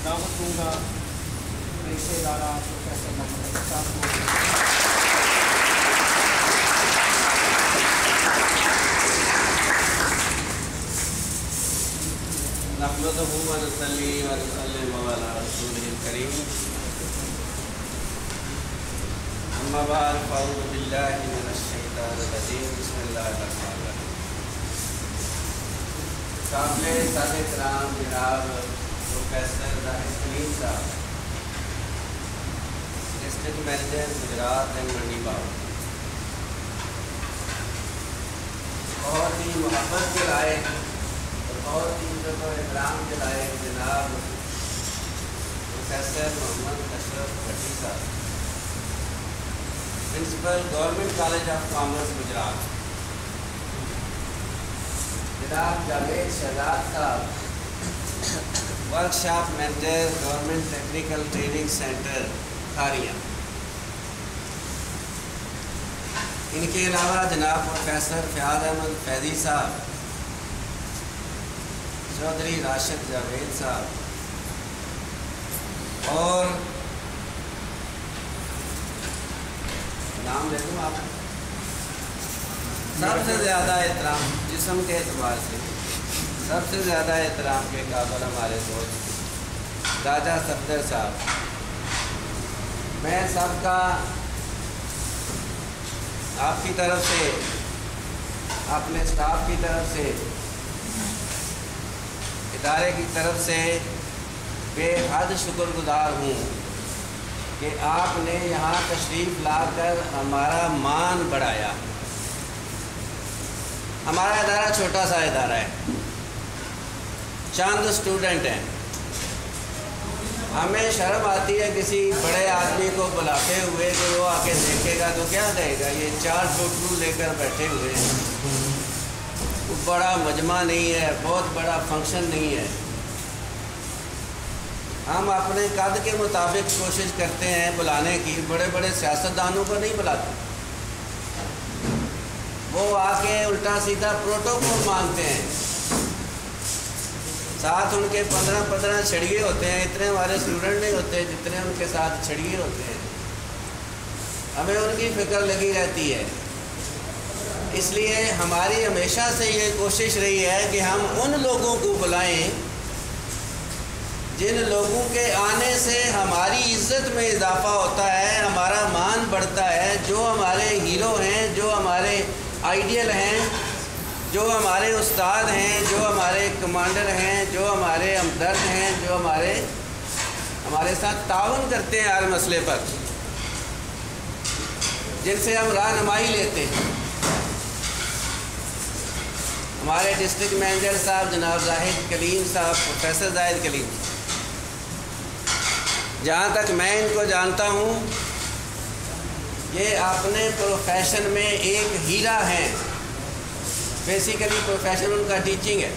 دعوت دوں گا رئیس ادارہ پروفیسر محمد صاحب کو۔ نحمدہ و نصلی و نسلم علی رسولہ الکریم، اما بعد فاعوذ باللہ من الشیطان الرجیم، بسم اللہ الرحمن الرحیم۔ قابل صدر احترام جناب پروفیسر زاہد کلیم صاحب، ڈسٹرکٹ مینیجر گجرات اینڈ منڈی باؤ، بہت ہی محبت کے لائق اور بہت ہی عزت و احترام کے لائق جناب professor Muhammad Ashraf Bhatti Sahib, principal government college of commerce Gujrat, جناب Javed Shahzad Sahib, workshop manager government technical training centre Kharian, ان کے علاوہ جناب پروفیسر فیاض احمد فیضی صاحب، چودھری راشد جاوید صاحب، اور نام لے لوں آپ، سب سے زیادہ احترام جسم کے اعتبار سے سب سے زیادہ احترام کے قابل ہمارے دوست راجہ صفدر صاحب، میں سب کا آپ کی طرف سے، اپنے اسٹاف کی طرف سے، ادارے کی طرف سے بے حد شکر گزار ہوں کہ آپ نے یہاں تشریف لا کر ہمارا مان بڑھایا۔ ہمارا ادارہ چھوٹا سا ادارہ ہے، چند اسٹوڈنٹ ہیں، ہمیں شرم آتی ہے کسی بڑے آدمی کو بلاتے ہوئے کہ وہ آ کے دیکھے گا تو کیا کہے گا، یہ 4 ٹوٹرو لے کر بیٹھے ہوئے ہیں، وہ بڑا مجمع نہیں ہے، بہت بڑا فنکشن نہیں ہے۔ ہم اپنے قد کے مطابق کوشش کرتے ہیں بلانے کی، بڑے بڑے سیاستدانوں کو نہیں بلاتے، وہ آ کے الٹا سیدھا پروٹوکول مانگتے ہیں، ساتھ ان کے 15 چھڑیے ہوتے ہیں، اتنے ہمارے اسٹوڈنٹ نہیں ہوتے جتنے ان کے ساتھ چھڑیے ہوتے ہیں، ہمیں ان کی فکر لگی رہتی ہے۔ اس لیے ہماری ہمیشہ سے یہ کوشش رہی ہے کہ ہم ان لوگوں کو بلائیں جن لوگوں کے آنے سے ہماری عزت میں اضافہ ہوتا ہے، ہمارا مان بڑھتا ہے، جو ہمارے ہیرو ہیں، جو ہمارے آئیڈیل ہیں، جو ہمارے استاد ہیں، جو ہمارے کمانڈر ہیں، جو ہمارے ہمدرد ہیں، جو ہمارے ساتھ تعاون کرتے ہیں ہر مسئلے پر، جن سے ہم رہنمائی لیتے ہیں۔ ہمارے ڈسٹرکٹ مینیجر صاحب جناب زاہد کلیم صاحب، پروفیسر زاہد کلیم، جہاں تک میں ان کو جانتا ہوں یہ اپنے پروفیشن میں ایک ہیرا ہیں۔ بیسیکلی پروفیشن ان کا ٹیچنگ ہے،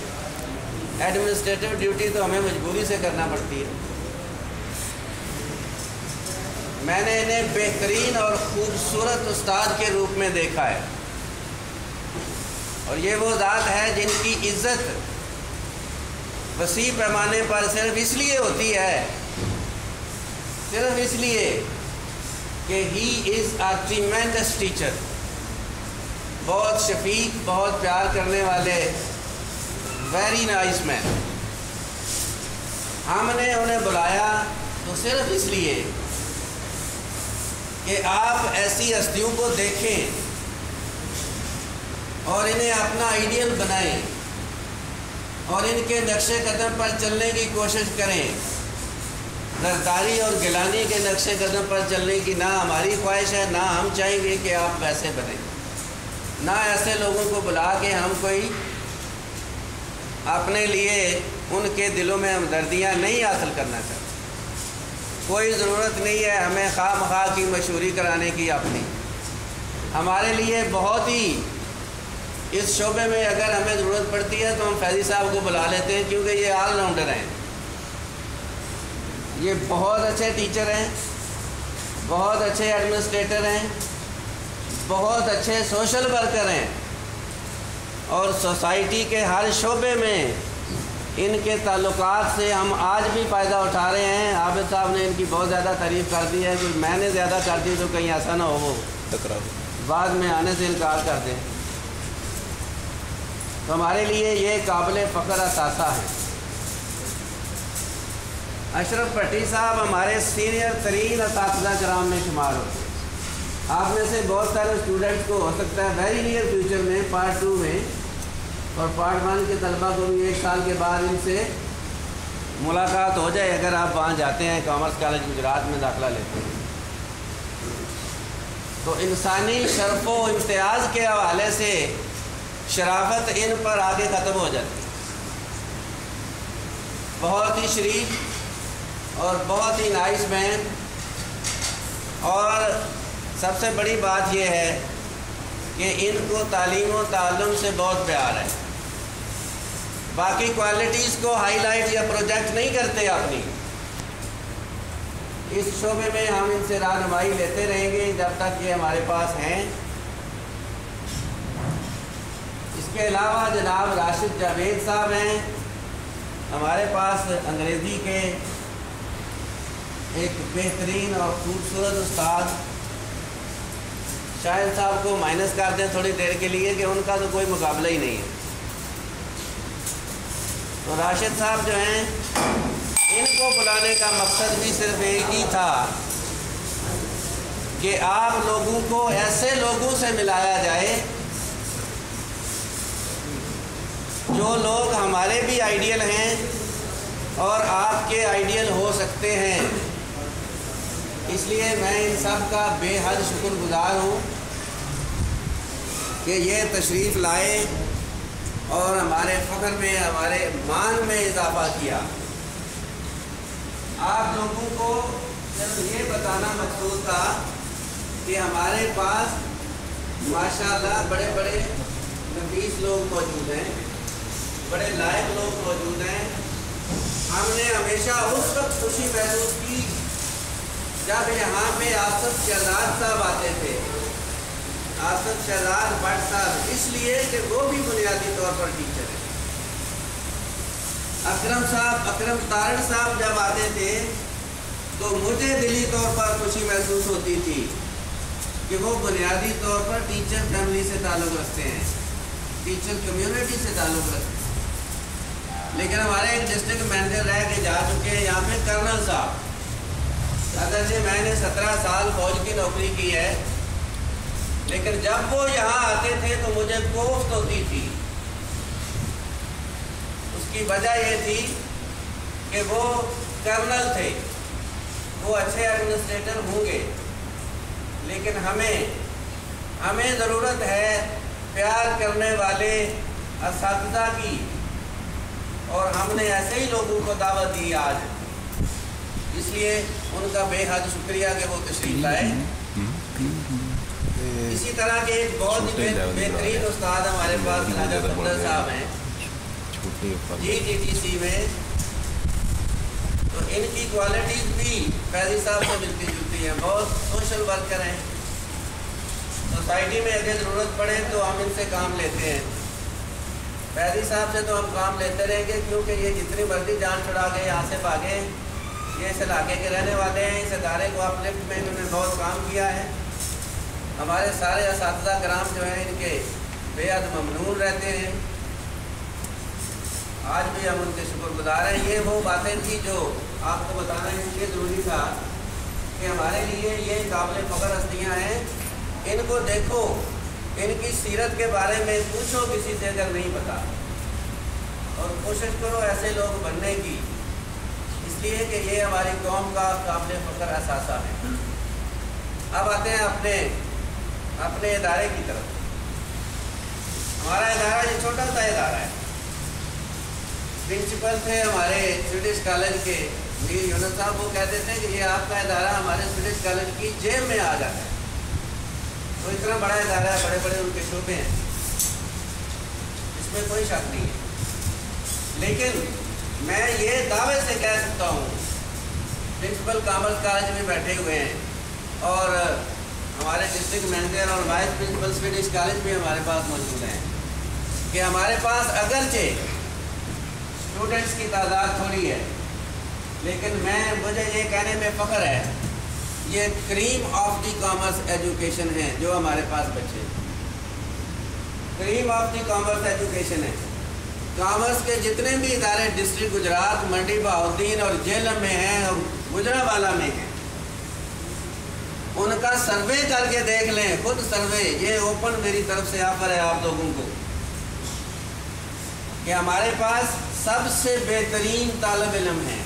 ایڈمنسٹریٹو ڈیوٹی تو ہمیں مجبوری سے کرنا پڑتی ہے۔ میں نے انہیں بہترین اور خوبصورت استاد کے روپ میں دیکھا ہے، اور یہ وہ ذات ہے جن کی عزت وسیع پیمانے پر صرف اس لیے ہوتی ہے، صرف اس لیے کہ ہی از اے ٹریمینڈس ٹیچر، بہت شفیق، بہت پیار کرنے والے، ویری نائس مین۔ ہم نے انہیں بلایا تو صرف اس لیے کہ آپ ایسی ہستیوں کو دیکھیں اور انہیں اپنا آئیڈیل بنائیں اور ان کے نقش قدم پر چلنے کی کوشش کریں۔ زرداری اور گیلانی کے نقش قدم پر چلنے کی نہ ہماری خواہش ہے، نہ ہم چاہیں گے کہ آپ ویسے بنیں، نہ ایسے لوگوں کو بلا کے ہم کوئی اپنے لیے ان کے دلوں میں ہمدردیاں نہیں حاصل کرنا چاہتے۔ کوئی ضرورت نہیں ہے ہمیں خواہ مخواہ کی مشہوری کرانے کی اپنی۔ ہمارے لیے بہت ہی اس شعبے میں اگر ہمیں ضرورت پڑتی ہے تو ہم فیضی صاحب کو بلا لیتے ہیں، کیونکہ یہ آل راؤنڈر ہیں، یہ بہت اچھے ٹیچر ہیں، بہت اچھے ایڈمنسٹریٹر ہیں، بہت اچھے سوشل ورکر ہیں، اور سوسائٹی کے ہر شعبے میں ان کے تعلقات سے ہم آج بھی فائدہ اٹھا رہے ہیں۔ عابد صاحب نے ان کی بہت زیادہ تعریف کر دی ہے کہ میں نے زیادہ کر دی تو کہیں ایسا نہ ہو وہ بعد میں آنے سے انکار کر دیں۔ تو ہمارے لیے یہ قابل فخر اثاثہ ہے۔ اشرف بھٹی صاحب ہمارے سینئر ترین اساتذہ کرام میں شمار ہوتے ہیں۔ آپ میں سے بہت سارے اسٹوڈنٹس کو ہو سکتا ہے ویری نیئر فیوچر میں پارٹ 2 میں اور پارٹ 1 کے طلبہ کو بھی 1 سال کے بعد ان سے ملاقات ہو جائے اگر آپ وہاں جاتے ہیں، کامرس کالج گجرات میں داخلہ لیتے ہیں۔ تو انسانی شرف و امتیاز کے حوالے سے شرافت ان پر آگے ختم ہو جاتی ہے۔ بہت ہی شریف اور بہت ہی نائس مین، اور سب سے بڑی بات یہ ہے کہ ان کو تعلیم و تعلم سے بہت پیار ہے۔ باقی کوالٹیز کو ہائی لائٹ یا پروجیکٹ نہیں کرتے اپنی، اس شعبے میں ہم ان سے رہنمائی لیتے رہیں گے جب تک یہ ہمارے پاس ہیں۔ اس کے علاوہ جناب راشد جاوید صاحب ہیں ہمارے پاس، انگریزی کے ایک بہترین اور خوبصورت استاد۔ شاہد صاحب کو مائنس کر دیں تھوڑی دیر کے لیے کہ ان کا تو کوئی مقابلہ ہی نہیں ہے۔ تو راشد صاحب جو ہیں ان کو بلانے کا مقصد بھی صرف ایک ہی تھا کہ آپ لوگوں کو ایسے لوگوں سے ملایا جائے جو لوگ ہمارے بھی آئیڈیل ہیں اور آپ کے آئیڈیل ہو سکتے ہیں۔ اس لیے میں ان سب کا بے حد شکر گزار ہوں کہ یہ تشریف لائے اور ہمارے فخر میں، ہمارے مان میں اضافہ کیا۔ آپ لوگوں کو صرف یہ بتانا مقصود تھا کہ ہمارے پاس ماشاءاللہ بڑے بڑے نفیس لوگ موجود ہیں، بڑے لائق لوگ موجود ہیں۔ ہم نے ہمیشہ اس وقت خوشی محسوس کی جب یہاں پہ آصف شہزاد صاحب آتے تھے، آصف شہزاد بٹ صاحب، اس لیے کہ وہ بھی بنیادی طور پر ٹیچر ہیں۔ اکرم تارڑ صاحب جب آتے تھے تو مجھے دلی طور پر خوشی محسوس ہوتی تھی کہ وہ بنیادی طور پر ٹیچر فیملی سے تعلق رکھتے ہیں، ٹیچر کمیونٹی سے تعلق رکھتے ہیں۔ لیکن ہمارے ایک ڈسٹرکٹ مینیجر رہ کے جا چکے ہیں یہاں پہ کرنل صاحب، اگرچہ میں نے 17 سال فوج کی نوکری کی ہے، لیکن جب وہ یہاں آتے تھے تو مجھے کوفت ہوتی تھی۔ اس کی وجہ یہ تھی کہ وہ کرنل تھے، وہ اچھے ایڈمنسٹریٹر ہوں گے، لیکن ہمیں ضرورت ہے پیار کرنے والے اساتذہ کی، اور ہم نے ایسے ہی لوگوں کو دعوت دی آج۔ اس لیے ان کا بے حد شکریہ کہ وہ تشریف لائے۔ اسی طرح کے ایک بہت ہی بہترین استاد ہمارے پاس ناجر بندر صاحب ہیں GTTC میں، تو ان کی کوالٹیز بھی فیضی صاحب سے ملتی جلتی ہیں، بہت سوشل ورکر ہیں، سوسائٹی میں اگر ضرورت پڑے تو ہم ان سے کام لیتے ہیں۔ فیضی صاحب سے تو ہم کام لیتے رہیں گے کیونکہ یہ جتنی مرضی جان چھڑا گئے یہاں سے بھاگے، یہ اس علاقے کے رہنے والے ہیں، اس ادارے کو اپ لفٹ میں انہوں نے بہت کام کیا ہے۔ ہمارے سارے اساتذہ کرام جو ہیں ان کے بے حد ممنون رہتے ہیں، آج بھی ہم ان کے شکر گزار ہیں۔ یہ وہ باتیں تھیں جو آپ کو بتانا اس لیے ضروری تھا کہ ہمارے لیے یہ قابل فخر ہستیاں ہیں، ان کو دیکھو، ان کی سیرت کے بارے میں پوچھو کسی سے اگر نہیں پتا، اور کوشش کرو ایسے لوگ بننے کی، اس لیے کہ یہ ہماری قوم کا قابل فخر اثاثہ ہے۔ اب آتے ہیں اپنے ادارے کی طرف۔ ہمارا ادارہ یہ چھوٹا سا ادارہ ہے۔ پرنسپل تھے ہمارے سویڈش کالج کے میر یونس صاحب، وہ کہتے تھے کہ یہ آپ کا ادارہ ہمارے سویڈش کالج کی جیب میں آ جاتا ہے۔ تو اتنا بڑا ادارہ ہے، بڑے بڑے ان کے شعبے ہیں، اس میں کوئی شک نہیں ہے۔ لیکن میں یہ دعوے سے کہہ سکتا ہوں، پرنسپل کامرس کالج میں بیٹھے ہوئے ہیں، اور ہمارے ڈسٹرکٹ مینیجر اور وائس پرنسپل سویڈش کالج بھی ہمارے پاس موجود ہیں، کہ ہمارے پاس اگرچہ اسٹوڈنٹس کی تعداد تھوڑی ہے، لیکن مجھے یہ کہنے میں فخر ہے، یہ cream of the commerce education ہے جو ہمارے پاس بچے، cream of the commerce education ہے۔ کامرس کے جتنے بھی ادارے ڈسٹرکٹ گجرات، منڈی بہاؤالدین اور جہلم میں ہیں اور گجرانوالہ میں ہیں، ان کا سروے کر کے دیکھ لیں، خود سروے، یہ اوپن میری طرف سے آفر ہے آپ لوگوں کو، کہ ہمارے پاس سب سے بہترین طالب علم ہیں۔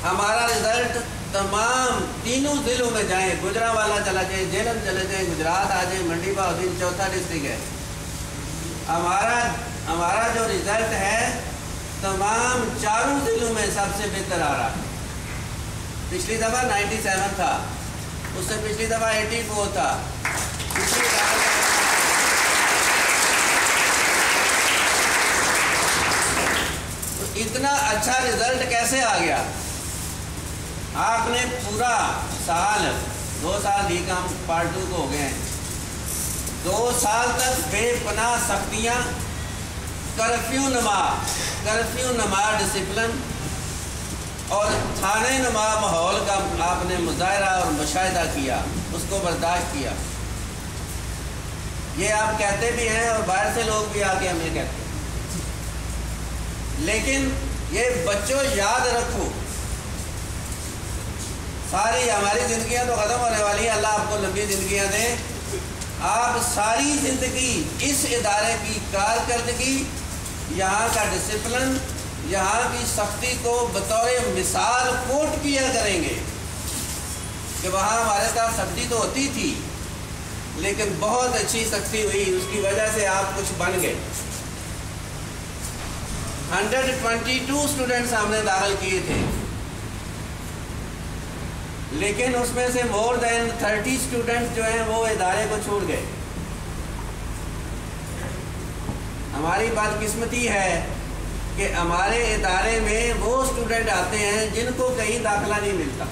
ہمارا رزلٹ تمام تینوں ضلعوں میں جائیں، گجرانوالہ چلا جائیں، جہلم چلے جائیں، گجرات آ جائیں، منڈی بہاؤالدین چوتھا ڈسٹرکٹ ہے، ہمارا جو رزلٹ ہے تمام چاروں ضلعوں میں سب سے بہتر آ رہا ہے۔ پچھلی دفعہ 97 تھا، اس سے پچھلی دفعہ 84 تھا، اتنا اچھا رزلٹ کیسے آ گیا؟ آپ نے پورا سال، 2 سال ڈی کام پارٹ 2 کو ہو گئے ہیں، 2 سال تک بے پناہ سختیاں، کرفیو نما ڈسپلن اور تھانے نما ماحول کا آپ نے مظاہرہ اور مشاہدہ کیا، اس کو برداشت کیا۔ یہ آپ کہتے بھی ہیں اور باہر سے لوگ بھی آ کے ہمیں کہتے ہیں، لیکن یہ بچوں یاد رکھو، ساری ہماری زندگیاں تو ختم ہونے والی ہیں، اللہ آپ کو لمبی زندگیاں دیں، آپ ساری زندگی اس ادارے کی کارکردگی، یہاں کا ڈسپلن، یہاں کی سختی کو بطور مثال کوٹ کیا کریں گے کہ وہاں ہمارے ساتھ سختی تو ہوتی تھی لیکن بہت اچھی سختی ہوئی، اس کی وجہ سے آپ کچھ بن گئے۔ 122 اسٹوڈنٹس ہم نے داخل کیے تھے، لیکن اس میں سے مور دین 30 اسٹوڈنٹس جو ہیں وہ ادارے کو چھوڑ گئے۔ ہماری بدقسمتی ہے کہ ہمارے ادارے میں وہ اسٹوڈنٹ آتے ہیں جن کو کہیں داخلہ نہیں ملتا،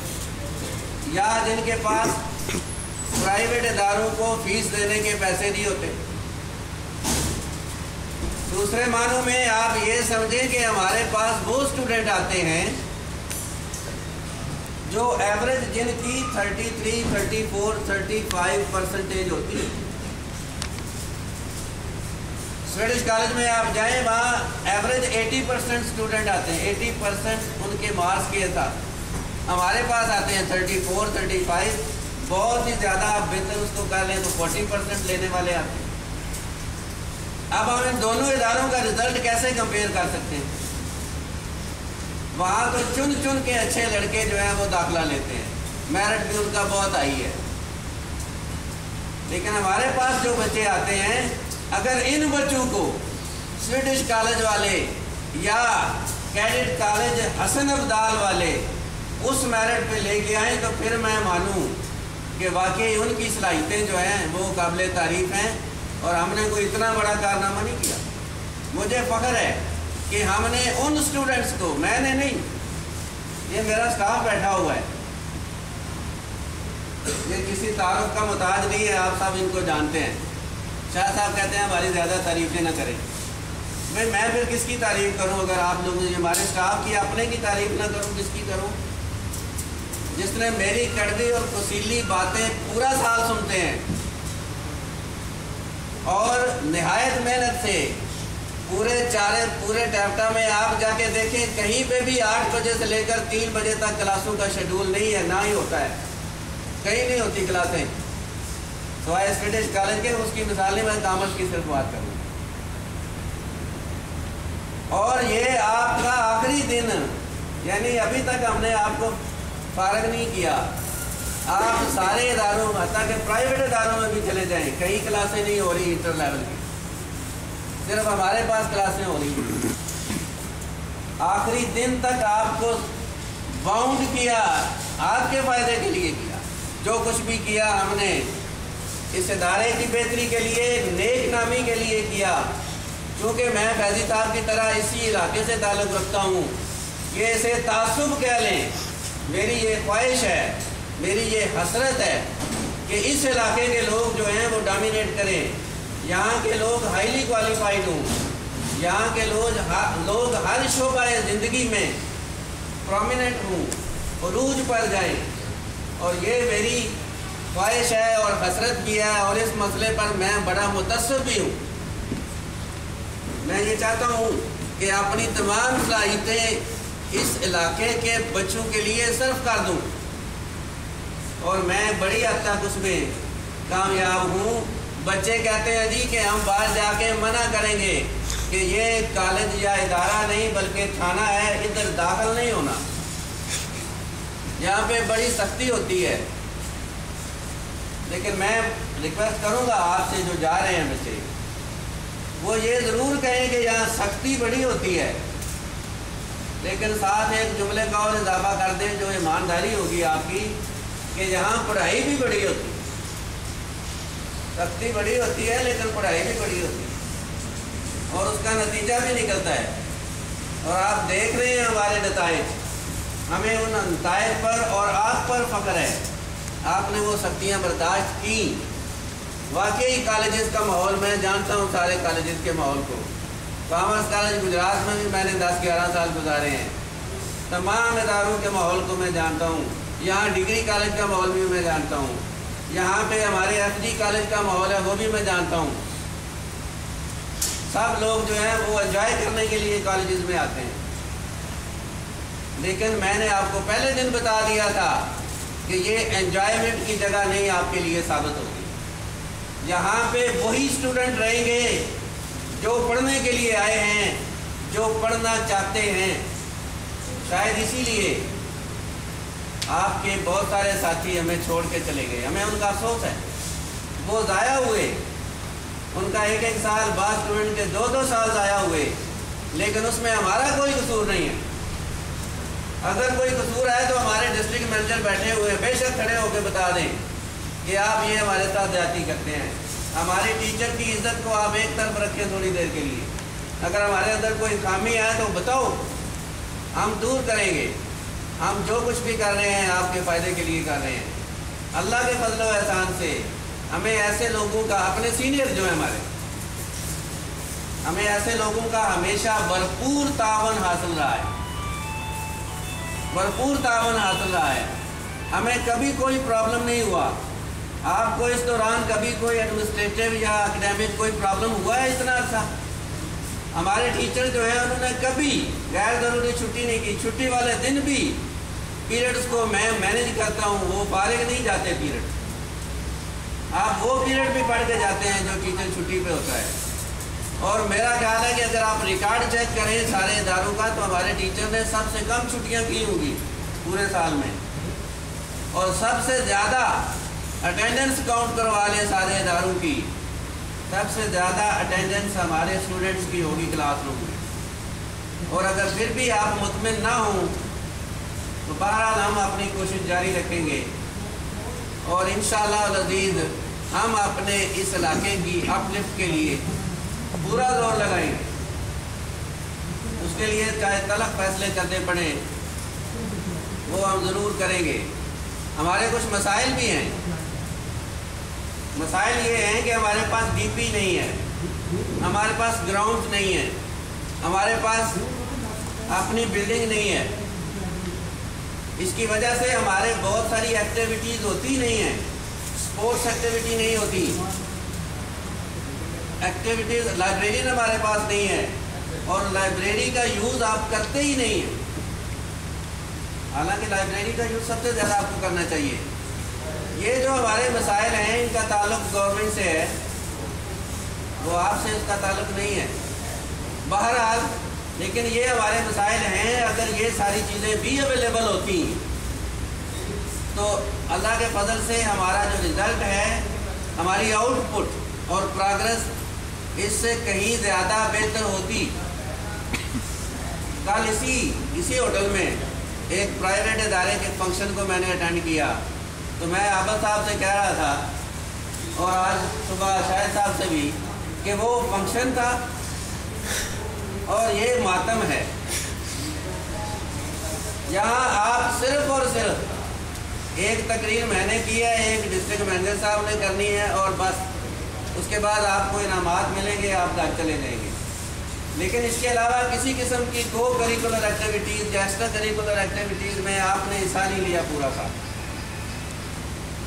یا جن کے پاس پرائیویٹ اداروں کو فیس دینے کے پیسے نہیں ہوتے۔ دوسرے معنوں میں آپ یہ سمجھیں کہ ہمارے پاس وہ اسٹوڈنٹ آتے ہیں جو ایوریج جن کی 33, 34, 35% ہوتی ہے۔ سویڈش کالج میں آپ جائیں، وہاں ایوریج 80% اسٹوڈنٹ آتے ہیں، 80% ان کے مارکس کے ساتھ۔ ہمارے پاس آتے ہیں 34, 35، بہت ہی زیادہ آپ بہتر اس کو کر لیں تو 40% لینے والے آتے ہیں۔ اب ہم ان دونوں اداروں کا رزلٹ کیسے کمپیئر کر سکتے ہیں؟ وہاں تو چن کے اچھے لڑکے جو ہیں وہ داخلہ لیتے ہیں، میرٹ بھی ان کا بہت ہائی ہے، لیکن ہمارے پاس جو بچے آتے ہیں، اگر ان بچوں کو سویڈش کالج والے یا کیڈٹ کالج حسن ابدال والے اس میرٹ پہ لے کے آئیں تو پھر میں مانوں کہ واقعی ان کی صلاحیتیں جو ہیں وہ قابل تعریف ہیں اور ہم نے کوئی اتنا بڑا کارنامہ نہیں کیا۔ مجھے فخر ہے کہ ہم نے ان اسٹوڈنٹس کو، میں نے نہیں، یہ میرا سٹاف بیٹھا ہوا ہے، یہ کسی تعارف کا محتاج نہیں ہے، آپ سب ان کو جانتے ہیں۔ شاہ صاحب کہتے ہیں ہماری زیادہ تعریفیں نہ کریں، میں پھر کس کی تعریف کروں؟ اگر آپ لوگ ہمارے سٹاف کی، اپنے کی تعریف نہ کروں کس کی کروں؟ جس نے میری کڑوی اور کسیلی باتیں پورا سال سنتے ہیں اور نہایت محنت سے پورے ٹیپٹا میں آپ جا کے دیکھیں، کہیں پہ بھی 8 بجے سے لے کر 3 بجے تک کلاسوں کا شیڈول نہیں ہے، نہ ہی ہوتا ہے، کہیں نہیں ہوتی کلاسیں سوائے سویڈش کالج کے۔ اس کی مثال نہیں، میں کامرس کی صرف بات کروں۔ اور یہ آپ کا آخری دن، یعنی ابھی تک ہم نے آپ کو فارغ نہیں کیا، آپ سارے اداروں، حتیٰ کہ پرائیویٹ اداروں میں بھی چلے جائیں، کئی کلاسیں نہیں ہو رہی انٹر لیول کی، صرف ہمارے پاس کلاسیں ہو رہی ہیں۔ آخری دن تک آپ کو باؤنڈ کیا، آپ کے فائدے کے لیے کیا، جو کچھ بھی کیا ہم نے اس ادارے کی بہتری کے لیے، نیک نامی کے لیے کیا۔ چونکہ میں فیضی صاحب کی طرح اسی علاقے سے تعلق رکھتا ہوں، یہ اسے تعصب کہہ لیں، میری یہ خواہش ہے، میری یہ حسرت ہے کہ اس علاقے کے لوگ جو ہیں وہ ڈومینیٹ کریں، یہاں کے لوگ ہائیلی کوالیفائڈ ہوں، یہاں کے لوگ ہر شعبہ زندگی میں پرومیننٹ ہوں، عروج پر جائیں، اور یہ میری خواہش ہے اور حسرت بھی ہے، اور اس مسئلے پر میں بڑا متاثر بھی ہوں۔ میں یہ چاہتا ہوں کہ اپنی تمام صلاحیتیں اس علاقے کے بچوں کے لیے صرف کر دوں، اور میں بڑی حد تک اس میں کامیاب ہوں۔ بچے کہتے ہیں جی کہ ہم باہر جا کے منع کریں گے کہ یہ کالج یا ادارہ نہیں بلکہ تھانہ ہے، ادھر داخل نہیں ہونا، یہاں پہ بڑی سختی ہوتی ہے۔ لیکن میں ریکویسٹ کروں گا آپ سے جو جا رہے ہیں بچے، وہ یہ ضرور کہیں کہ یہاں سختی بڑی ہوتی ہے، لیکن ساتھ ایک جملے کا اور اضافہ کر دیں جو ایمانداری ہوگی آپ کی، کہ یہاں پڑھائی بھی بڑی ہوتی ہے۔ سختی بڑی ہوتی ہے لیکن پڑھائی بھی بڑی ہوتی ہے، اور اس کا نتیجہ بھی نکلتا ہے، اور آپ دیکھ رہے ہیں ہمارے نتائج۔ ہمیں ان نتائج پر اور آپ پر فخر ہے، آپ نے وہ سختیاں برداشت کی۔ واقعی کالجز کا ماحول میں جانتا ہوں، سارے کالجز کے ماحول کو۔ کامرس کالج گجرات میں بھی میں نے 10-11 سال گزارے ہیں، تمام اداروں کے ماحول کو میں جانتا ہوں۔ یہاں ڈگری کالج کا ماحول بھی میں جانتا ہوں، یہاں پہ ہمارے ایف جی کالج کا ماحول ہے وہ بھی میں جانتا ہوں۔ سب لوگ جو ہیں وہ انجوائے کرنے کے لیے کالجز میں آتے ہیں، لیکن میں نے آپ کو پہلے دن بتا دیا تھا کہ یہ انجوائمنٹ کی جگہ نہیں آپ کے لیے ثابت ہوگی۔ یہاں پہ وہی اسٹوڈنٹ رہیں گے جو پڑھنے کے لیے آئے ہیں، جو پڑھنا چاہتے ہیں۔ شاید اسی لیے آپ کے بہت سارے ساتھی ہمیں چھوڑ کے چلے گئے، ہمیں ان کا افسوس ہے، وہ ضائع ہوئے، ان کا 1-1 سال، بعض اسٹوڈنٹ کے 2-2 سال ضائع ہوئے، لیکن اس میں ہمارا کوئی قصور نہیں ہے۔ اگر کوئی قصور ہے تو ہمارے ڈسٹرکٹ مینیجر بیٹھے ہوئے بے شک کھڑے ہو کے بتا دیں کہ آپ یہ ہمارے ساتھ زیادتی کرتے ہیں۔ ہمارے ٹیچر کی عزت کو آپ ایک طرف رکھیں تھوڑی دیر کے لیے، اگر ہمارے اندر کوئی خامی ہے تو بتاؤ، ہم دور کریں گے۔ ہم جو کچھ بھی کر رہے ہیں آپ کے فائدے کے لیے کر رہے ہیں۔ اللہ کے فضل و احسان سے ہمیں ایسے لوگوں کا، اپنے سینئر جو ہیں ہمارے، ہمیں ایسے لوگوں کا ہمیشہ بھرپور تعاون حاصل رہا ہے، بھرپور تعاون حاصل رہا ہے۔ ہمیں کبھی کوئی پرابلم نہیں ہوا۔ آپ کو اس دوران کبھی کوئی ایڈمنسٹریٹو یا اکیڈیمک کوئی پرابلم ہوا ہے اتنا عرصہ؟ ہمارے ٹیچر جو ہیں انہوں نے کبھی غیر ضروری چھٹی نہیں کی۔ چھٹی والے دن بھی پیریڈز کو میں مینیج کرتا ہوں، وہ فارغ نہیں جاتے پیریڈ۔ آپ وہ پیریڈ بھی پڑھ کے جاتے ہیں جو ٹیچر چھٹی پہ ہوتا ہے۔ اور میرا خیال ہے کہ اگر آپ ریکارڈ چیک کریں سارے اداروں کا تو ہمارے ٹیچر نے سب سے کم چھٹیاں کی ہوں گی پورے سال میں، اور سب سے زیادہ اٹینڈنس کاؤنٹ کروا لیں سارے اداروں کی، سب سے زیادہ اٹینڈنس ہمارے اسٹوڈنٹس کی ہوگی کلاس روم میں۔ اور اگر پھر بھی آپ مطمئن نہ ہوں تو بہرحال ہم اپنی کوشش جاری رکھیں گے، اور انشاءاللہ العزیز ہم اپنے اس علاقے کی اپ لفٹ کے لیے پورا زور لگائیں گے۔ اس کے لیے چاہے تلخ فیصلے کرنے پڑیں وہ ہم ضرور کریں گے۔ ہمارے کچھ مسائل بھی ہیں۔ مسائل یہ ہیں کہ ہمارے پاس ڈی پی نہیں ہے، ہمارے پاس گراؤنڈ نہیں ہے، ہمارے پاس اپنی بلڈنگ نہیں ہے۔ اس کی وجہ سے ہمارے بہت ساری ایکٹیویٹیز ہوتی نہیں ہیں، اسپورٹس ایکٹیویٹی نہیں ہوتی، ایکٹیویٹیز لائبریری ہمارے پاس نہیں ہے، اور لائبریری کا یوز آپ کرتے ہی نہیں ہیں، حالانکہ لائبریری کا یوز سب سے زیادہ آپ کو کرنا چاہیے۔ یہ جو ہمارے مسائل ہیں ان کا تعلق گورنمنٹ سے ہے، وہ آپ سے اس کا تعلق نہیں ہے۔ بہرحال لیکن یہ ہمارے مسائل ہیں، اگر یہ ساری چیزیں بھی اویلیبل ہوتی تو اللہ کے فضل سے ہمارا جو رزلٹ ہے، ہماری آؤٹ پٹ اور پروگرس اس سے کہیں زیادہ بہتر ہوتی۔ کل اسی ہوٹل میں ایک پرائیویٹ ادارے کے فنکشن کو میں نے اٹینڈ کیا، تو میں عابد صاحب سے کہہ رہا تھا اور آج صبح شاہد صاحب سے بھی کہ وہ فنکشن تھا اور یہ ماتم ہے۔ یہاں آپ صرف اور صرف ایک تقریر میں نے کی ہے، ایک ڈسٹرکٹ مینیجر صاحب نے کرنی ہے، اور بس اس کے بعد آپ کو انعامات ملیں گے، آپ گھر چلے جائیں گے۔ لیکن اس کے علاوہ کسی قسم کی کو کریکولر ایکٹیویٹیز یا ایکسٹرا کریکولر ایکٹیویٹیز میں آپ نے حصہ نہیں لیا پورا سال.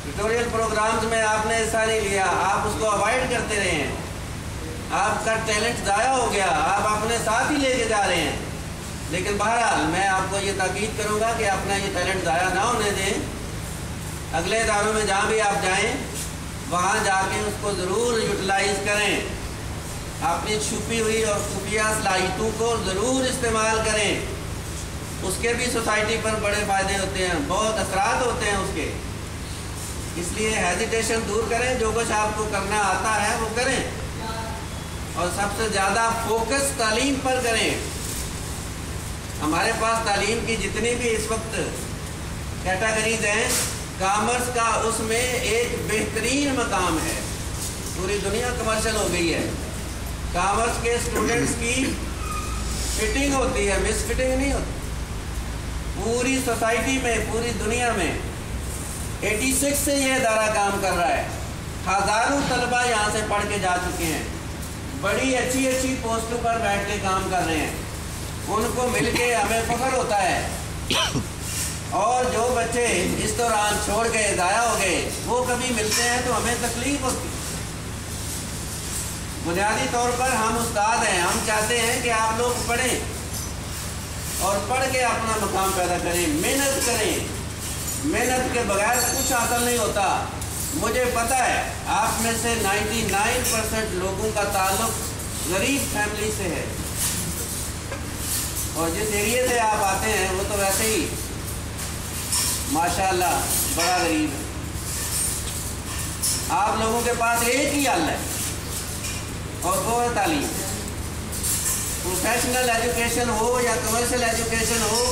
ٹیوٹوریل پروگرامز میں آپ نے حصہ نہیں لیا, آپ اس کو اوائڈ کرتے رہے ہیں, آپ کا ٹیلنٹ ضائع ہو گیا, آپ اپنے ساتھ ہی لے کے جا رہے ہیں. لیکن بہرحال میں آپ کو یہ تاکید کروں گا کہ اپنا یہ ٹیلنٹ ضائع نہ ہونے دیں. اگلے اداروں میں جہاں بھی آپ جائیں وہاں جا کے اس کو ضرور یوٹیلائز کریں, اپنی چھپی ہوئی اور خفیہ صلاحیتوں کو ضرور استعمال کریں. اس کے بھی سوسائٹی پر بڑے فائدے ہوتے ہیں, بہت اثرات ہوتے ہیں اس کے. اس لیے ہیزیٹیشن دور کریں, جو کچھ آپ کو کرنا آتا ہے وہ کریں, اور سب سے زیادہ فوکس تعلیم پر کریں. ہمارے پاس تعلیم کی جتنی بھی اس وقت کیٹیگریز ہیں, کامرس کا اس میں ایک بہترین مقام ہے. پوری دنیا کمرشل ہو گئی ہے. کامرس کے اسٹوڈنٹس کی فٹنگ ہوتی ہے, مس فٹنگ نہیں ہوتی. پوری سوسائٹی میں, پوری دنیا میں 86 سے یہ ادارہ کام کر رہا ہے. ہزاروں طلبہ یہاں سے پڑھ کے جا چکے ہیں, بڑی اچھی اچھی پوسٹوں پر بیٹھ کے کام کر رہے ہیں. ان کو مل کے ہمیں فخر ہوتا ہے. اور جو بچے اس دوران چھوڑ گئے, ضائع ہو گئے, وہ کبھی ملتے ہیں تو ہمیں تکلیف ہوتی. بنیادی طور پر ہم استاد ہیں, ہم چاہتے ہیں کہ آپ لوگ پڑھیں اور پڑھ کے اپنا مقام پیدا کریں, محنت کریں. محنت کے بغیر کچھ حاصل نہیں ہوتا. مجھے پتہ ہے آپ میں سے 99% لوگوں کا تعلق غریب فیملی سے ہے, اور جس ایریے سے آپ آتے ہیں وہ تو ویسے ہی ماشاءاللہ بڑا غریب ہے. آپ لوگوں کے پاس ایک ہی حل ہے, اور وہ ہے تعلیم. پروفیشنل ایجوکیشن ہو یا کمرشل ایجوکیشن ہو,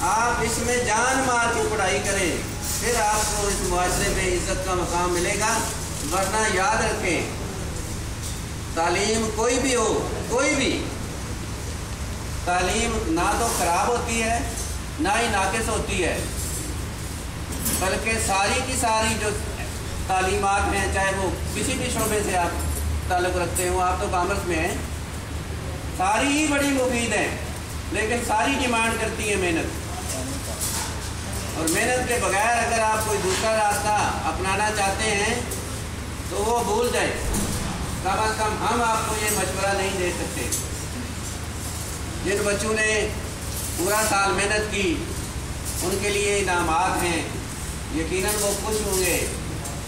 آپ اس میں جان مار کے پڑھائی کریں, پھر آپ کو اس معاشرے میں عزت کا مقام ملے گا. ورنہ یاد رکھیں, تعلیم کوئی بھی ہو, کوئی بھی تعلیم نہ تو خراب ہوتی ہے نہ ہی ناقص ہوتی ہے, بلکہ ساری کی ساری جو تعلیمات ہیں, چاہے وہ کسی بھی شعبے سے آپ تعلق رکھتے ہوں, آپ تو کامرس میں ہیں, ساری ہی بڑی مفید ہیں. لیکن ساری ڈیمانڈ کرتی ہے محنت, اور محنت کے بغیر اگر آپ کوئی دوسرا راستہ اپنانا چاہتے ہیں تو وہ بھول جائیں. کم از کم ہم آپ کو یہ مشورہ نہیں دے سکتے. جن بچوں نے پورا سال محنت کی ان کے لیے انعامات ہیں, یقیناً وہ خوش ہوں گے.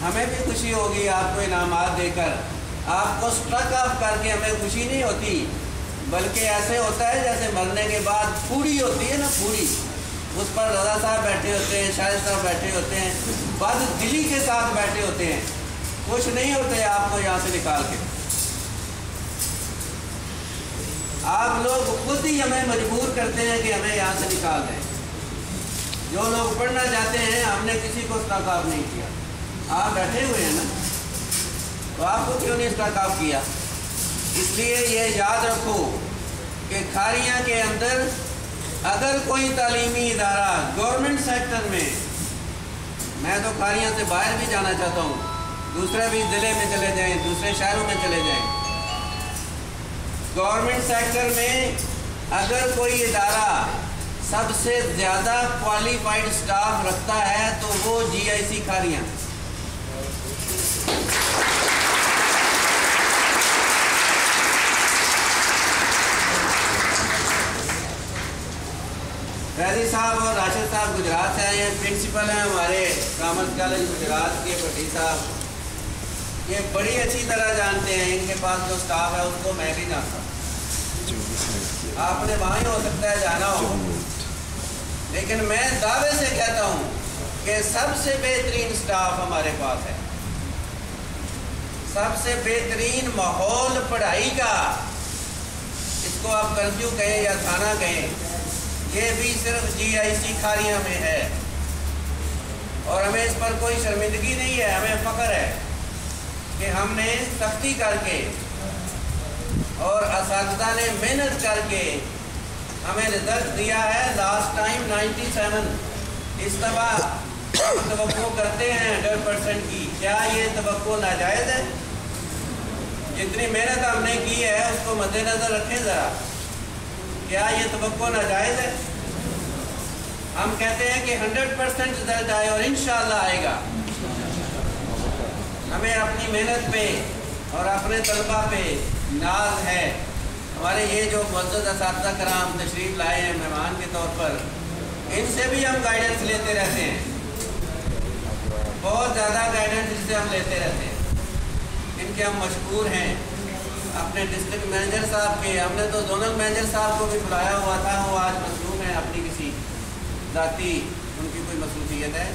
ہمیں بھی خوشی ہوگی آپ کو انعامات دے کر. آپ کو اسٹرک آف کر کے ہمیں خوشی نہیں ہوتی, بلکہ ایسے ہوتا ہے جیسے مرنے کے بعد پھوڑی ہوتی ہے نا, پھوڑی, اس پر رضا صاحب بیٹھے ہوتے ہیں, شاہد صاحب بیٹھے ہوتے ہیں, بد دلی کے ساتھ بیٹھے ہوتے ہیں, خوش نہیں ہوتے آپ کو یہاں سے نکال کے. آپ لوگ خود ہی ہمیں مجبور کرتے ہیں کہ ہمیں یہاں سے نکال دیں. جو لوگ پڑھنا چاہتے ہیں, ہم نے کسی کو استحقاق نہیں کیا. آپ بیٹھے ہوئے ہیں نا, تو آپ کو کیوں نہیں استحقاق کیا؟ اس لیے یہ یاد رکھو کہ کھاریاں کے اندر اگر کوئی تعلیمی ادارہ گورنمنٹ سیکٹر میں تو کھاریاں سے باہر بھی جانا چاہتا ہوں, دوسرے بھی ضلع میں چلے جائیں, دوسرے شہروں میں چلے جائیں. گورنمنٹ سیکٹر میں اگر کوئی ادارہ سب سے زیادہ کوالیفائڈ سٹاف رکھتا ہے تو وہ GIC کھاریاں. فیضی صاحب اور راشد صاحب گجرات سے آئے ہیں, پرنسپل ہیں ہمارے کامرس کالج گجرات کے. بھٹی صاحب یہ بڑی اچھی طرح جانتے ہیں, ان کے پاس جو سٹاف ہے اس کو میں بھی جانتا ہوں. آپ نے وہاں ہی ہو سکتا ہے جانا ہو, لیکن میں دعوے سے کہتا ہوں کہ سب سے بہترین سٹاف ہمارے پاس ہے. سب سے بہترین ماحول پڑھائی کا, اس کو آپ کرفیو کہیں یا تھانہ کہیں, یہ بھی صرف GIC کھاریاں میں ہے. اور ہمیں اس پر کوئی شرمندگی نہیں ہے, ہمیں فخر ہے کہ ہم نے سختی کر کے اور اساتذہ نے محنت کر کے ہمیں رزلٹ دیا ہے. Last time 97. اس دفعہ توقع کرتے ہیں 100% کی. کیا یہ توقع ناجائز ہے؟ جتنی محنت ہم نے کی ہے اس کو مد نظر رکھیں ذرا. کیا یہ توقع ناجائز ہے؟ ہم کہتے ہیں کہ 100% رزلٹ آئے اور انشاءاللہ آئے گا. ہمیں اپنی محنت پہ اور اپنے طلبہ پہ ناز ہے. ہمارے یہ جو معزز اساتذہ کرام تشریف لائے ہیں مہمان کے طور پر، ان سے بھی ہم گائیڈنس لیتے رہتے ہیں. بہت زیادہ گائیڈنس اس سے ہم لیتے رہتے ہیں. ان کے ہم مشکور ہیں. اپنے ڈسٹرکٹ مینیجر صاحب کے، ہم نے تو زونل مینیجر صاحب کو بھی بلایا ہوا تھا، وہ آج مصروف ہیں اپنی کسی ذاتی ان کی کوئی مصروفیت ہے،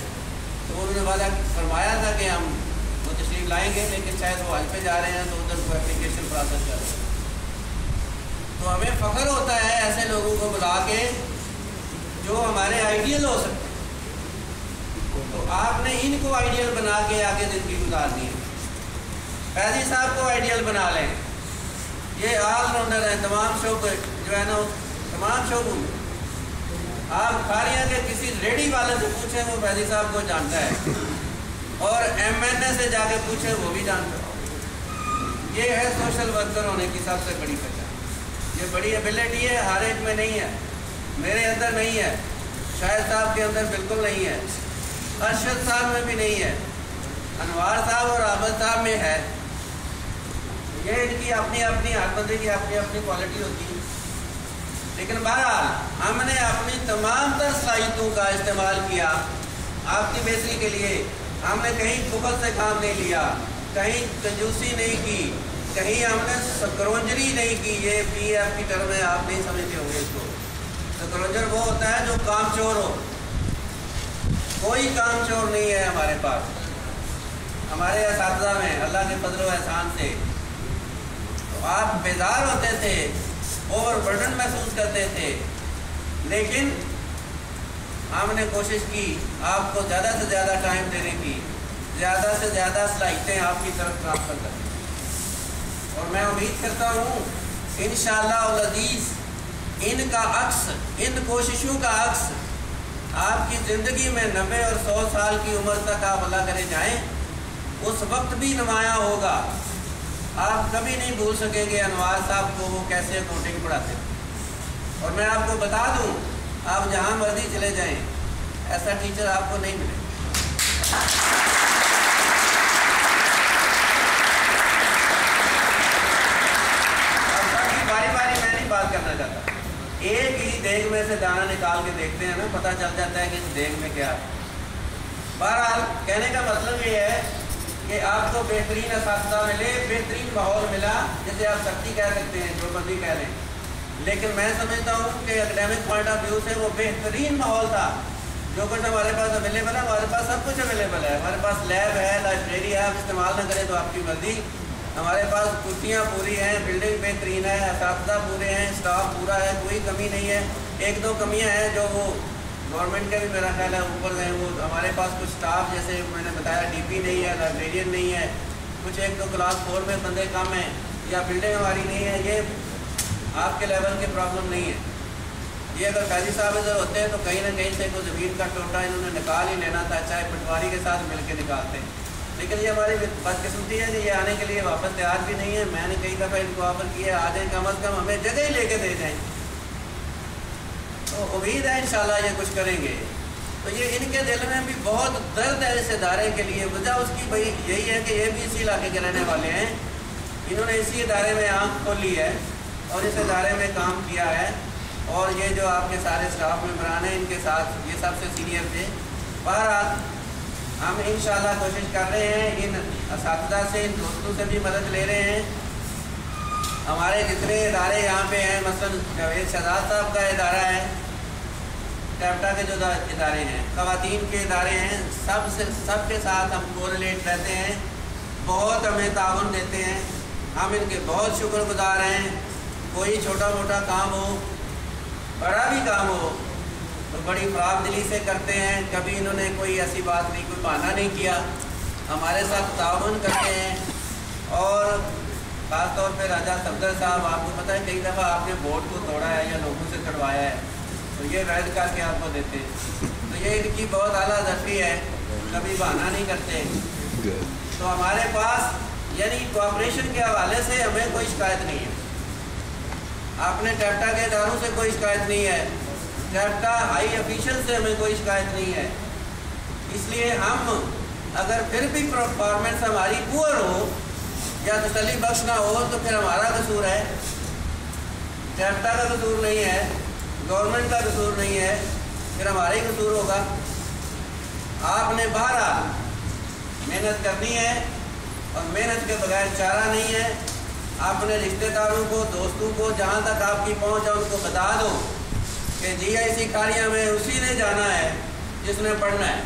تو انہوں نے وعدہ فرمایا تھا کہ ہم وہ تشریف لائیں گے، لیکن شاید وہ حج پہ جا رہے ہیں تو ادھر کو اپلیکیشن پروسیس کر رہے ہیں. تو ہمیں فخر ہوتا ہے ایسے لوگوں کو بلا کے جو ہمارے آئیڈیل ہو سکتے ہیں. تو آپ نے ان کو آئیڈیل بنا کے آگے زندگی گزارنی ہے. فیضی صاحب کو آئیڈیل بنا لیں. یہ آل راؤنڈر ہیں، تمام شعبے جو ہے نا تمام شعبوں میں. آپ کھاریاں کے کسی ریڈی والے سے پوچھیں وہ فیضی صاحب کو جانتا ہے، اور ایم این اے سے جا کے پوچھیں وہ بھی جانتا ہے. یہ ہے سوشل ورکر ہونے کی سب سے بڑی پہچان. یہ بڑی ایبلٹی ہے، ہر ایک میں نہیں ہے. میرے اندر نہیں ہے، شاہد صاحب کے اندر بالکل نہیں ہے، ارشد صاحب میں بھی نہیں ہے، انوار صاحب اور عابد صاحب میں ہے. یہ ان کی اپنی اپنی ہر بندے کی اپنی اپنی کوالٹی ہوتی ہے. لیکن بہرحال ہم نے اپنی تمام تر صلاحیتوں کا استعمال کیا آپ کی بہتری کے لیے. ہم نے کہیں بخل سے کام نہیں لیا، کہیں کنجوسی نہیں کی، کہیں ہم نے سکرونجری نہیں کی. یہ پی ایف کی ٹرم ہے، آپ نہیں سمجھتے ہوں گے اس کو. سکرونجر وہ ہوتا ہے جو کام چور ہو. کوئی کام چور نہیں ہے ہمارے پاس. ہمارے اساتذہ میں اللہ کے فضل و احسان سے تو آپ بیزار ہوتے تھے، اوور برڈن محسوس کرتے تھے، لیکن ہم نے کوشش کی آپ کو زیادہ سے زیادہ ٹائم دینے کی، زیادہ سے زیادہ صلاحیتیں آپ کی طرف ٹرانسفر کرنے کی. اور میں امید کرتا ہوں انشاءاللہ العزیز ان کا عکس، ان کوششوں کا عکس آپ کی زندگی میں 90 اور 100 سال کی عمر تک آپ اللہ کرے جائیں، اس وقت بھی نمایاں ہوگا. آپ کبھی نہیں بھول سکیں گے انوار صاحب کو وہ کیسے اکاؤنٹنگ پڑھاتے. اور میں آپ کو بتا دوں، آپ جہاں مرضی چلے جائیں ایسا ٹیچر آپ کو نہیں ملے. باری باری میں نہیں بات کرنا چاہتا. ایک ہی دیگ میں سے دانہ نکال کے دیکھتے ہیں نا، پتہ چل جاتا ہے کہ اس دیگ میں کیا ہے. بہرحال کہنے کا مطلب یہ ہے کہ آپ کو بہترین اساتذہ ملے، بہترین ماحول ملا، جسے آپ سختی کہہ سکتے ہیں، جو بندی کہہ لیں. لیکن میں سمجھتا ہوں کہ اکیڈیمک پوائنٹ آف ویو سے وہ بہترین ماحول تھا. جو کچھ ہمارے پاس اویلیبل ہے، ہمارے پاس سب کچھ اویلیبل ہے. ہمارے پاس لیب ہے، لائبریری ہے، آپ استعمال نہ کریں تو آپ کی مرضی. ہمارے پاس کرسیاں پوری ہیں، بلڈنگ بہترین ہے، اساتذہ پورے ہیں، اسٹاف پورا ہے، کوئی کمی نہیں ہے. ایک دو کمیاں ہیں جو وہ گورنمنٹ کے بھی میرا خیال ہے اوپر ہیں. وہ ہمارے پاس کچھ اسٹاف جیسے میں نے بتایا ڈی پی نہیں ہے، لائبریرین نہیں ہے، کچھ ایک دو کلاس 4 میں بندے کم ہیں، یا بلڈنگ ہماری نہیں ہے. یہ آپ کے لیول کی پرابلم نہیں ہے. یہ اگر قاضی صاحب ادھر ہوتے ہیں تو کہیں نہ کہیں سے کوئی زمین کا ٹوٹا انہوں نے نکال ہی لینا تھا، چاہے پٹواری کے ساتھ مل کے نکالتے. لیکن یہ ہماری بدقسمتی ہے کہ یہ آنے کے لیے واپس تیار بھی نہیں ہے. میں نے کئی دفعہ ان کو آفر کیا آ جائیں، کم از کم ہمیں جگہ ہی لے کے دے جائیں. تو امید ہے انشاءاللہ یہ کچھ کریں گے. تو یہ ان کے دل میں بھی بہت درد ہے اس ادارے کے لیے. وجہ اس کی بھائی یہی ہے کہ یہ بھی اسی علاقے کے رہنے والے ہیں. انہوں نے اسی ادارے میں آنکھ کھولی ہے اور اس ادارے میں کام کیا ہے. اور یہ جو آپ کے سارے اسٹاف ممبران ہیں ان کے ساتھ یہ سب سے سینئر تھے. بہرحال ہم انشاءاللہ کوشش کر رہے ہیں، ان اساتذہ سے، ان دوستوں سے بھی مدد لے رہے ہیں. ہمارے جتنے ادارے یہاں پہ ہیں، مثلا جاوید شہزاد صاحب کا ادارہ ہے، ٹیپٹا کے جو ادارے ہیں، خواتین کے ادارے ہیں، سب کے ساتھ ہم کوریلیٹ رہتے ہیں. بہت ہمیں تعاون دیتے ہیں. ہم ان کے بہت شکر گزار ہیں. کوئی چھوٹا موٹا کام ہو، بڑا بھی کام ہو تو بڑی فراغ دلی سے کرتے ہیں. کبھی انہوں نے کوئی ایسی بات نہیں، کوئی بہانہ نہیں کیا، ہمارے ساتھ تعاون کرتے ہیں. اور خاص طور پہ راجہ صفدر صاحب، آپ کو پتہ ہے کئی دفعہ آپ نے بورڈ کو توڑا ہے یا لوگوں سے کٹوایا ہے تو یہ وید کر کے آپ کو دیتے ہیں. تو یہ ان کی بہت اعلیٰ ذفی ہے، کبھی بہانہ نہیں کرتے. تو ہمارے پاس یعنی کوآپریشن کے حوالے سے ہمیں کوئی شکایت نہیں ہے. آپ نے ٹیپٹا کے اداروں سے کوئی شکایت نہیں ہے, ٹیپٹا ہائی افیشل سے ہمیں کوئی شکایت نہیں ہے. اس لیے ہم اگر پھر بھی پرفارمنس ہماری پور ہو یا تسلی بخش نہ ہو تو پھر ہمارا قصور ہے, ٹیپٹا کا قصور نہیں ہے, گورنمنٹ کا قصور نہیں ہے, پھر ہمارا ہی قصور ہوگا. آپ نے بہرحال محنت کرنی ہے اور محنت کے بغیر چارہ نہیں ہے. اپنے رشتہ داروں کو, دوستوں کو, جہاں تک آپ کی پہنچ ہے ان کو بتا دو کہ جی آئی سی کھاڑیاں میں اسی نے جانا ہے جس نے پڑھنا ہے.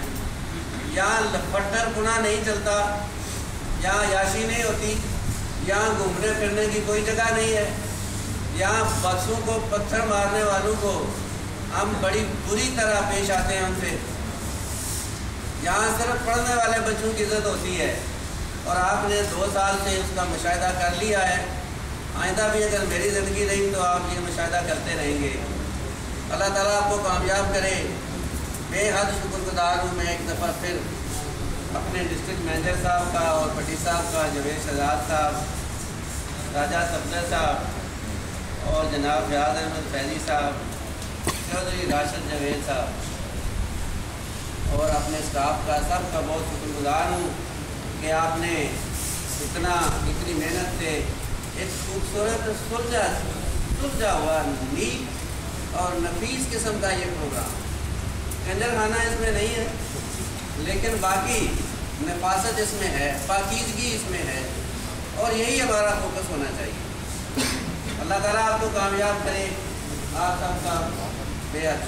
یہاں پٹر پنا نہیں چلتا, یہاں عیاشی نہیں ہوتی, یہاں گھومنے پھرنے کی کوئی جگہ نہیں ہے. یہاں بچوں کو پتھر مارنے والوں کو ہم بڑی بری طرح پیش آتے ہیں ان سے. یہاں صرف پڑھنے والے بچوں کی عزت ہوتی ہے اور آپ نے 2 سال سے اس کا مشاہدہ کر لیا ہے. آئندہ بھی اگر میری زندگی رہی تو آپ یہ مشاہدہ کرتے رہیں گے. اللہ تعالیٰ آپ کو کامیاب کرے. بے حد شکر گزار ہوں میں ایک دفعہ پھر اپنے ڈسٹرکٹ مینیجر صاحب کا اور پٹی صاحب کا, جوید شہزاد صاحب, راجہ سبزر صاحب اور جناب فیاض احمد فیضی صاحب, چودھری راشد جاوید صاحب اور اپنے اسٹاف کا, سب کا بہت شکر گزار ہوں کہ آپ نے اتنی محنت سے ایک خوبصورت سلجھا ہوا نیک اور نفیس قسم کا یہ پروگرام, کنجر خانہ اس میں نہیں ہے لیکن باقی نفاست اس میں ہے, پاکیزگی اس میں ہے اور یہی ہمارا فوکس ہونا چاہیے. اللہ تعالیٰ آپ کو کامیاب کرے. آپ سب کا بے حد